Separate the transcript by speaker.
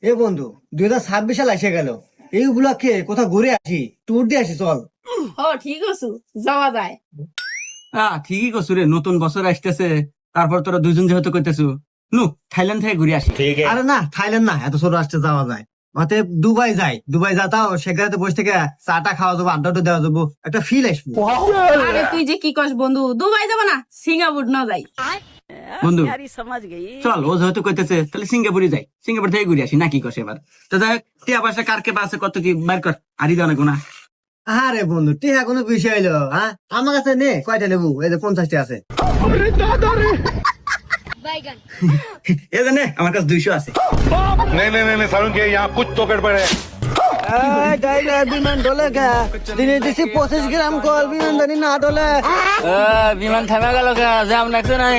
Speaker 1: এ বন্ধু 2026 সাল এসে গেল, এই উপলক্ষে কোথাও ঘুরে আসি, ট্যুর দিয়ে আসি চল।
Speaker 2: ও ঠিক আছে, যাওয়া যায়।
Speaker 3: ঠিকই করছু রে, নতুন বছর আসতেছে। তারপর তোরা দুজন যেহেতু কইতেছু, নু থাইল্যান্ড থেকে ঘুরে আসি।
Speaker 1: আরে না, থাইল্যান্ড না, এত ছোট আসতে যাওয়া যায়। মাতে দুবাই যাই, দুবাই যাতাও সেখানে বসে থেকে চাটা খাওয়া যাবো, আড্ডা দেওয়া যাবো, একটা ফিল আসবো।
Speaker 2: আরে তুই যে কি কস বন্ধু, দুবাই যাবো না, সিঙ্গাপুর না যাই।
Speaker 3: বন্ধু চল, ও যেহেতু কইতেছে তাহলে সিঙ্গাপুরে যাই, সিঙ্গাপুর থেকে ঘুরে আসি, না কি কস এবার? তো যাই হোক, টিয়া পয়সা কার কে আছে কত কি বার কর, আরই দেওয়া না।
Speaker 1: আরে বন্ধু, টিহা কোনো বিষয় হইলো? হ্যাঁ, আমার কাছে নে, কয়টা নেবো? এই যে 50টা আছে।
Speaker 3: এ জানে আমার কাছে 200 আছে।
Speaker 4: नहीं नहीं नहीं नहीं सारुण के यहाँ कुछ तो गड़बड़ है।
Speaker 1: বিমান ডলে গা, দিনে দিছি 25 গ্রাম কল, বিমান জানি না ডলে।
Speaker 3: বিমান থেমে গেল, জ্যাম লাগছে নাই।